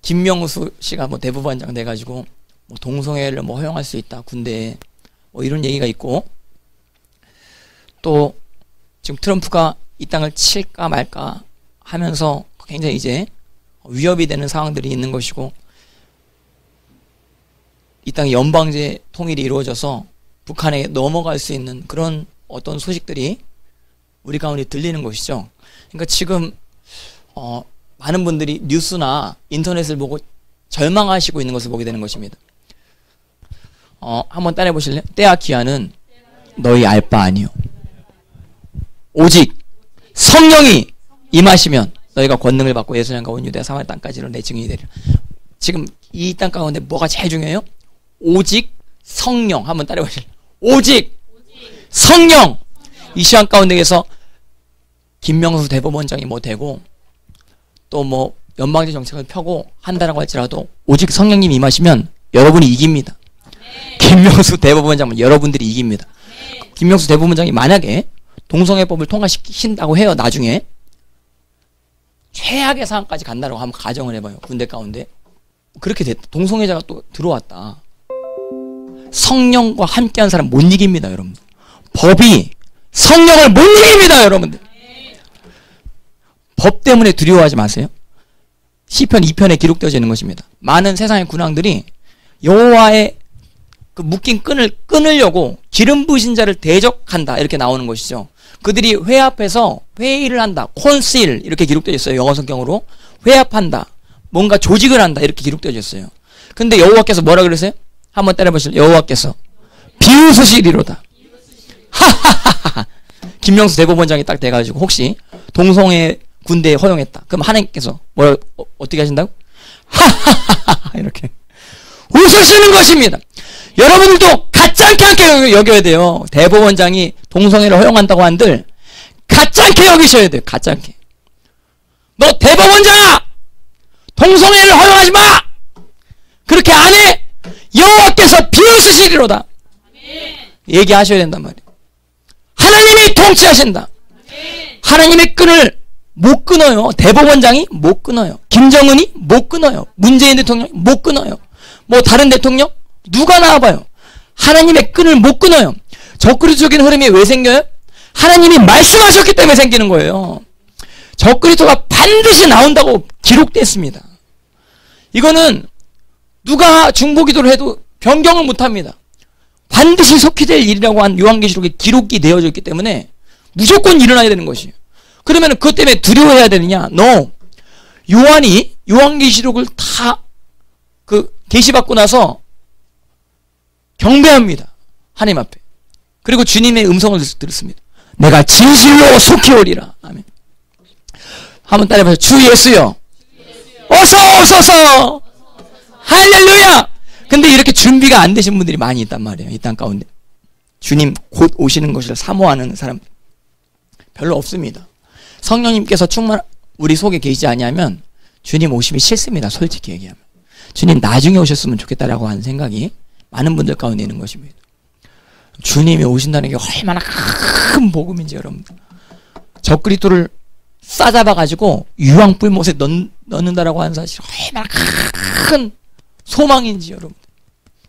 김명수 씨가 뭐 대법원장 돼가지고 뭐 동성애를 뭐 허용할 수 있다 군대에 뭐 이런 얘기가 있고, 또 지금 트럼프가 이 땅을 칠까 말까 하면서 굉장히 이제 위협이 되는 상황들이 있는 것이고, 이 땅의 연방제 통일이 이루어져서 북한에 넘어갈 수 있는 그런 어떤 소식들이 우리 가운데 들리는 것이죠. 그러니까 지금 많은 분들이 뉴스나 인터넷을 보고 절망하시고 있는 것을 보게 되는 것입니다. 한번 따라해 보실래요? 때와 기한은 너희 알 바 아니요 오직 성령이 임하시면 너희가 권능을 받고 예루살렘과 온 유대와 사마리아 땅까지는 내 증인이 되리라. 지금 이 땅 가운데 뭐가 제일 중요해요? 오직 성령. 한번 따라해 보실래요? 오직 성령. 이 시간 가운데에서 김명수 대법원장이 뭐 되고 또 뭐 연방제 정책을 펴고 한다라고 할지라도 오직 성령님이 임하시면 여러분이 이깁니다. 김명수 대법원장은 여러분들이 이깁니다. 김명수 대법원장이 만약에 동성애법을 통과시킨다고 해요. 나중에 최악의 상황까지 간다고 한번 가정을 해봐요. 군대 가운데 그렇게 됐다. 동성애자가 또 들어왔다. 성령과 함께한 사람 못 이깁니다. 여러분들. 법이 성령을 못 이깁니다. 여러분들. 법 때문에 두려워하지 마세요. 시편 2편에 기록되어져 있는 것입니다. 많은 세상의 군왕들이 여호와의 그 묶인 끈을 끊으려고 기름 부으신 자를 대적한다 이렇게 나오는 것이죠. 그들이 회합해서 회의를 한다. 콘실 이렇게 기록되어 있어요. 영어 성경으로 회합한다. 뭔가 조직을 한다 이렇게 기록되어 있어요. 근데 여호와께서 뭐라 그러세요? 한번 따라해보실래요? 여호와께서 비웃으시리로다. 하하하하. 김명수 대법원장이 딱 돼가지고 혹시 동성애 군대에 허용했다. 그럼 하나님께서 뭐라 어떻게 하신다고? 하하하하 이렇게 웃으시는 것입니다. 여러분들도 가짜않게 여겨야 돼요. 대법원장이 동성애를 허용한다고 한들 가짜않게 여기셔야 돼요. 가짜않게. 너 대법원장아! 동성애를 허용하지 마! 그렇게 안 해! 여호와께서 비웃으시리로다. 얘기하셔야 된단 말이에요. 하나님이 통치하신다. 하나님의 끈을 못 끊어요. 대법원장이 못 끊어요. 김정은이 못 끊어요. 문재인 대통령이 못 끊어요. 뭐 다른 대통령? 누가 나와봐요. 하나님의 끈을 못 끊어요. 적그리스도적인 흐름이 왜 생겨요? 하나님이 말씀하셨기 때문에 생기는 거예요. 적그리스도가 반드시 나온다고 기록됐습니다. 이거는 누가 중보기도를 해도 변경을 못합니다. 반드시 속히될 일이라고 한 요한계시록에 기록이 되어져 있기 때문에 무조건 일어나야 되는 것이에요. 그러면 그것 때문에 두려워해야 되느냐? No. 요한이 요한계시록을 다 계시받고 나서 경배합니다. 하나님 앞에. 그리고 주님의 음성을 들었습니다. 내가 진실로 속히 오리라. 아멘. 한번 따라해보세요. 주 예수여. 어서 오소서. 할렐루야. 근데 이렇게 준비가 안 되신 분들이 많이 있단 말이에요. 이 땅 가운데. 주님 곧 오시는 것을 사모하는 사람 별로 없습니다. 성령님께서 우리 속에 계시지 아니하면 주님 오심이 싫습니다. 솔직히 얘기하면. 주님 나중에 오셨으면 좋겠다라고 하는 생각이 많은 분들 가운데 있는 것입니다. 주님이 오신다는 게 얼마나 큰 복음인지 여러분들. 적그리스도를 싸잡아가지고 유황불못에 넣는다라고 하는 사실이 얼마나 큰 소망인지 여러분.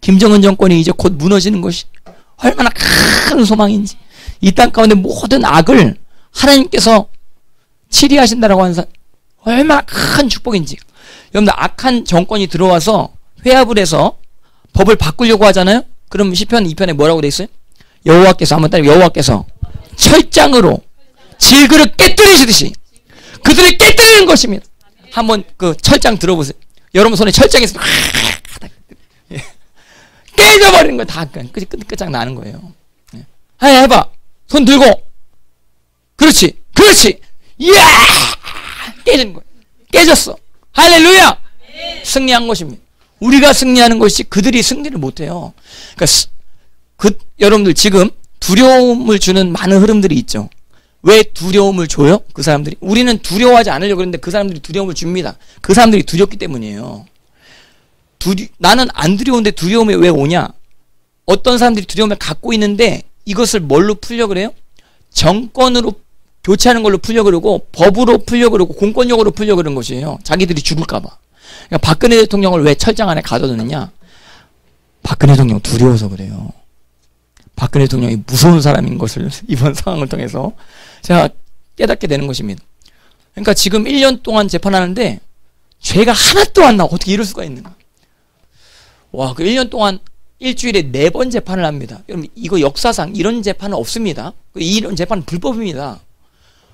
김정은 정권이 이제 곧 무너지는 것이 얼마나 큰 소망인지. 이 땅 가운데 모든 악을 하나님께서 치리하신다라고 하는 얼마나 큰 축복인지. 여러분들 악한 정권이 들어와서 회합을 해서 법을 바꾸려고 하잖아요. 그럼 시편 2편에 뭐라고 돼 있어요? 여호와께서 한번 따라 여호와께서 철장으로 질그릇 깨뜨리시듯이 그들을 깨뜨리는 것입니다. 한번 그 철장 들어보세요. 여러분 손에 철장이 있으면 깨져버리는 거예요. 다 끝장 나는 거예요. 해봐. 손 들고. 그렇지. 이야! 깨지는 거예요. 깨졌어. 할렐루야! 승리한 것입니다. 우리가 승리하는 것이 그들이 승리를 못해요. 그러니까 여러분들 지금 두려움을 주는 많은 흐름들이 있죠. 왜 두려움을 줘요? 그 사람들이. 우리는 두려워하지 않으려고 그러는데 그 사람들이 두려움을 줍니다. 그 사람들이 두렵기 때문이에요. 나는 안 두려운데 두려움이 왜 오냐? 어떤 사람들이 두려움을 갖고 있는데 이것을 뭘로 풀려고 그래요? 정권으로 교체하는 걸로 풀려고 그러고 법으로 풀려고 그러고 공권력으로 풀려고 그러는 것이에요. 자기들이 죽을까 봐. 그러니까 박근혜 대통령을 왜 철장 안에 가둬두느냐? 박근혜 대통령 두려워서 그래요. 박근혜 대통령이 무서운 사람인 것을 이번 상황을 통해서 제가 깨닫게 되는 것입니다. 그러니까 지금 1년 동안 재판하는데 죄가 하나도 안 나오고 어떻게 이럴 수가 있는가? 와, 그 1년 동안 일주일에 4번 재판을 합니다. 여러분, 이거 역사상 이런 재판은 없습니다. 이런 재판은 불법입니다.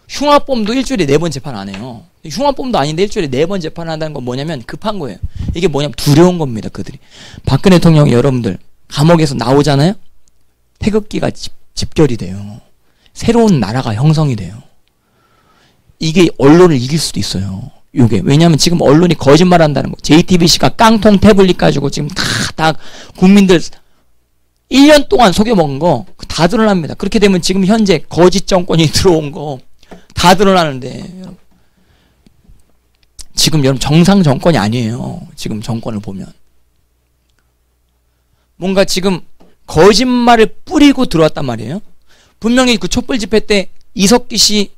흉악범도 일주일에 4번 재판 안 해요. 흉악범도 아닌데 일주일에 4번 재판을 한다는 건 뭐냐면 급한 거예요. 이게 뭐냐면 두려운 겁니다. 그들이. 박근혜 대통령이 여러분들 감옥에서 나오잖아요. 태극기가 집결이 돼요. 새로운 나라가 형성이 돼요. 이게 언론을 이길 수도 있어요. 요게. 왜냐하면 지금 언론이 거짓말한다는 거. JTBC가 깡통 태블릿 가지고 지금 다 국민들 1년 동안 속여먹은 거 다 드러납니다. 그렇게 되면 지금 현재 거짓 정권이 들어온 거 다 드러나는데 지금 여러분 정상 정권이 아니에요. 지금 정권을 보면 뭔가 지금 거짓말을 뿌리고 들어왔단 말이에요. 분명히 그 촛불 집회 때 이석기 씨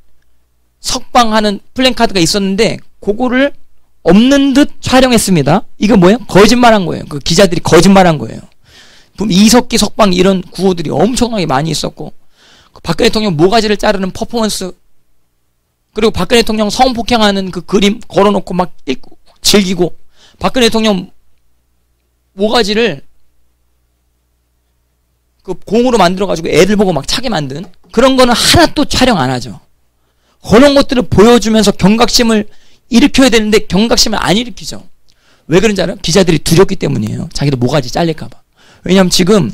석방하는 플랜카드가 있었는데 그거를 없는 듯 촬영했습니다. 이거 뭐예요? 거짓말한 거예요. 그 기자들이 거짓말한 거예요. 이석기 석방 이런 구호들이 엄청나게 많이 있었고 박근혜 대통령 모가지를 자르는 퍼포먼스 그리고 박근혜 대통령 성폭행하는 그 그림 걸어놓고 막 읽고 즐기고 박근혜 대통령 모가지를 그 공으로 만들어가지고 애들 보고 막 차게 만든 그런 거는 하나도 촬영 안 하죠. 그런 것들을 보여주면서 경각심을 일으켜야 되는데 경각심을 안 일으키죠. 왜 그런지 알아요? 기자들이 두렵기 때문이에요. 자기도 모가지 잘릴까봐. 왜냐하면 지금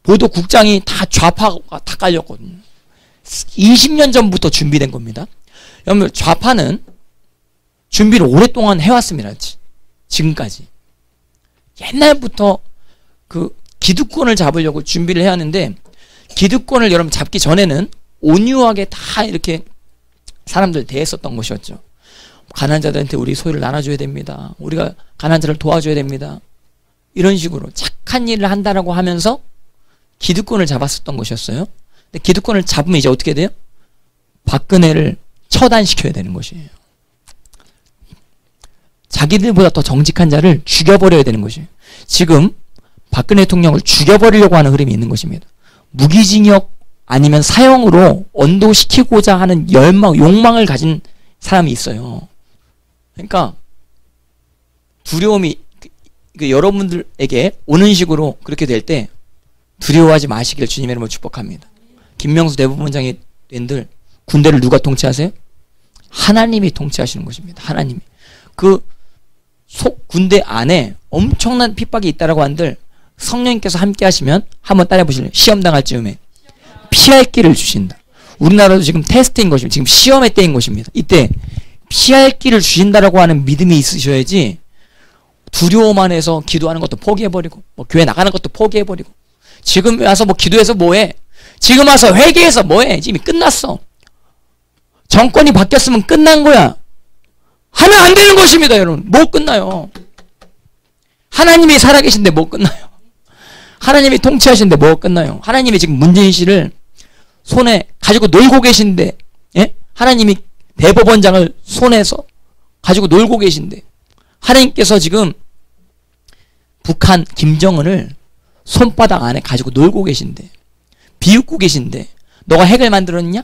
보도국장이 다 좌파가 다 깔렸거든요. 20년 전부터 준비된 겁니다. 여러분 좌파는 준비를 오랫동안 해왔습니다. 지금까지. 옛날부터 그 기득권을 잡으려고 준비를 해왔는데 기득권을 여러분 잡기 전에는 온유하게 다 이렇게 사람들 대했었던 것이었죠. 가난한 자들한테 우리 소유를 나눠줘야 됩니다. 우리가 가난한 자를 도와줘야 됩니다. 이런 식으로 착한 일을 한다라고 하면서 기득권을 잡았었던 것이었어요. 근데 기득권을 잡으면 이제 어떻게 돼요? 박근혜를 처단시켜야 되는 것이에요. 자기들보다 더 정직한 자를 죽여버려야 되는 것이에요. 지금 박근혜 대통령을 죽여버리려고 하는 흐름이 있는 것입니다. 무기징역 아니면 사형으로 언도시키고자 하는 욕망을 가진 사람이 있어요. 그러니까 두려움이 여러분들에게 오는 식으로 그렇게 될 때 두려워하지 마시길 주님의 이름으로 축복합니다. 김명수 대법원장의 랜들 군대를 누가 통치하세요? 하나님이 통치하시는 것입니다. 하나님이. 그 군대 안에 엄청난 핍박이 있다라고 한들 성령님께서 함께 하시면 한번 따라해 보실래요? 시험 당할 즈음에 피할 길을 주신다. 우리나라도 지금 테스트인 것입니다. 지금 시험의 때인 것입니다. 이때 피할 길을 주신다라고 하는 믿음이 있으셔야지 두려워만 해서 기도하는 것도 포기해버리고 뭐 교회 나가는 것도 포기해버리고 지금 와서 뭐 기도해서 뭐해? 지금 와서 회개해서 뭐해? 지금 끝났어. 정권이 바뀌었으면 끝난 거야. 하면 안 되는 것입니다, 여러분. 못 끝나요. 하나님이 살아계신데 못 끝나요. 하나님이 통치하시는데 뭐 끝나요? 하나님이 지금 문재인 씨를 손에 가지고 놀고 계신데, 예? 하나님이 대법원장을 손에서 가지고 놀고 계신데, 하나님께서 지금 북한 김정은을 손바닥 안에 가지고 놀고 계신데, 비웃고 계신데, 너가 핵을 만들었냐?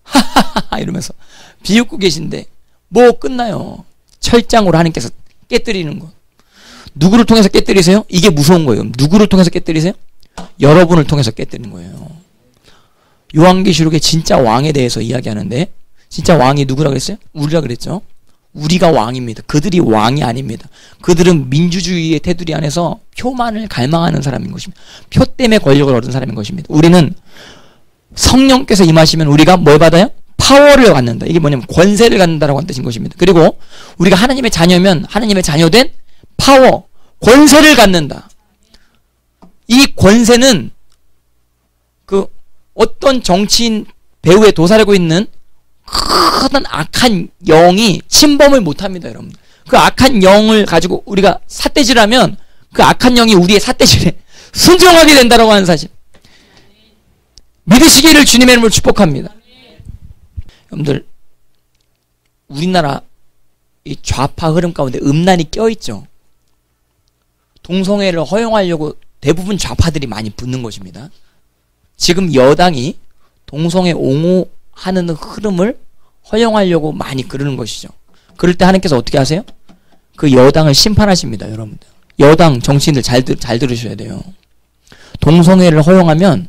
하하하 이러면서 비웃고 계신데, 뭐 끝나요? 철장으로 하나님께서 깨뜨리는 것. 누구를 통해서 깨뜨리세요? 이게 무서운 거예요. 누구를 통해서 깨뜨리세요? 여러분을 통해서 깨뜨리는 거예요. 요한계시록의 진짜 왕에 대해서 이야기하는데 진짜 왕이 누구라 그랬어요? 우리라 그랬죠. 우리가 왕입니다. 그들이 왕이 아닙니다. 그들은 민주주의의 테두리 안에서 표만을 갈망하는 사람인 것입니다. 표 때문에 권력을 얻은 사람인 것입니다. 우리는 성령께서 임하시면 우리가 뭘 받아요? 파워를 갖는다. 이게 뭐냐면 권세를 갖는다라고 하는 뜻인 것입니다. 그리고 우리가 하나님의 자녀면 하나님의 자녀된 파워, 권세를 갖는다. 이 권세는 그 어떤 정치인 배후에 도사리고 있는 큰 악한 영이 침범을 못합니다, 여러분. 그 악한 영을 가지고 우리가 삿대질하면 그 악한 영이 우리의 삿대질에 순종하게 된다라고 하는 사실. 믿으시기를 주님의 이름으로 축복합니다. 여러분들, 우리나라 이 좌파 흐름 가운데 음란이 껴있죠. 동성애를 허용하려고 대부분 좌파들이 많이 붙는 것입니다. 지금 여당이 동성애 옹호하는 흐름을 허용하려고 많이 그러는 것이죠. 그럴 때 하나님께서 어떻게 하세요? 그 여당을 심판하십니다, 여러분들. 여당 정치인들 잘 들으셔야 돼요. 동성애를 허용하면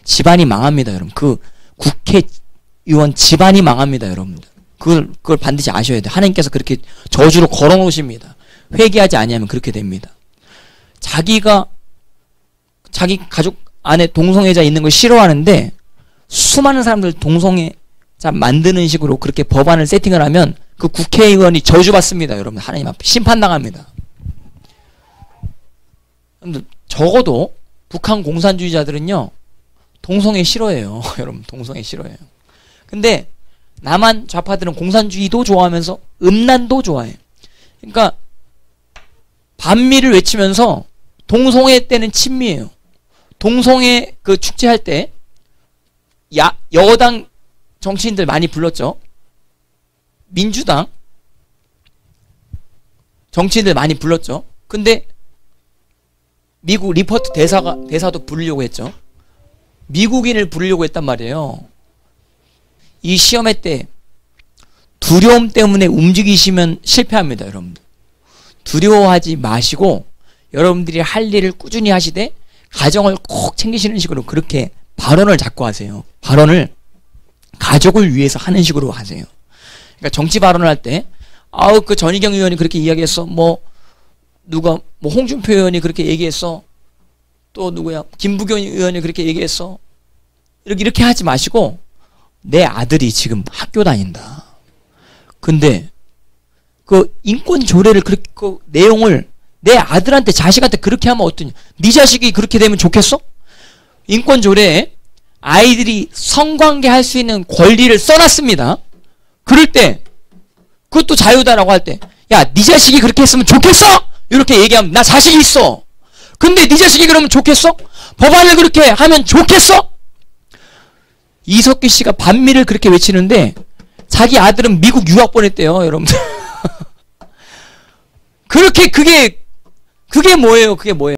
집안이 망합니다, 여러분. 그 국회의원 집안이 망합니다, 여러분들. 그걸 반드시 아셔야 돼요. 하나님께서 그렇게 저주로 걸어 놓으십니다. 회개하지 아니하면 그렇게 됩니다. 자기 가족 안에 동성애자 있는 걸 싫어하는데 수많은 사람들 동성애자 만드는 식으로 그렇게 법안을 세팅을 하면 그 국회의원이 저주받습니다, 여러분. 하나님 앞에 심판당합니다. 적어도 북한 공산주의자들은요 동성애 싫어해요. 여러분, 동성애 싫어해요. 근데 남한 좌파들은 공산주의도 좋아하면서 음란도 좋아해요. 그러니까 반미를 외치면서 동성애 때는 친미예요. 동성애 그 축제할 때 여당 정치인들 많이 불렀죠. 민주당 정치인들 많이 불렀죠. 근데 미국 리포트 대사도 부르려고 했죠. 미국인을 부르려고 했단 말이에요. 이 시험회 때 두려움 때문에 움직이시면 실패합니다, 여러분들. 두려워하지 마시고 여러분들이 할 일을 꾸준히 하시되 가정을 꼭 챙기시는 식으로 그렇게 발언을 자꾸 하세요. 발언을 가족을 위해서 하는 식으로 하세요. 그러니까 정치 발언을 할 때 그 전희경 의원이 그렇게 이야기했어. 누가 홍준표 의원이 그렇게 얘기했어. 또 누구야? 김부겸 의원이 그렇게 얘기했어. 이렇게 하지 마시고 내 아들이 지금 학교 다닌다. 근데 그 인권 조례를 그 내용을 내 아들한테 자식한테 그렇게 하면 어떠냐? 네 자식이 그렇게 되면 좋겠어? 인권 조례에 아이들이 성관계 할 수 있는 권리를 써놨습니다. 그럴 때 그것도 자유다라고 할 때 야, 네 자식이 그렇게 했으면 좋겠어? 이렇게 얘기하면 나 자식이 있어. 근데 네 자식이 그러면 좋겠어? 법안을 그렇게 하면 좋겠어? 이석기 씨가 반미를 그렇게 외치는데 자기 아들은 미국 유학 보냈대요, 여러분들. 그렇게 그게 뭐예요? 그게 뭐예요?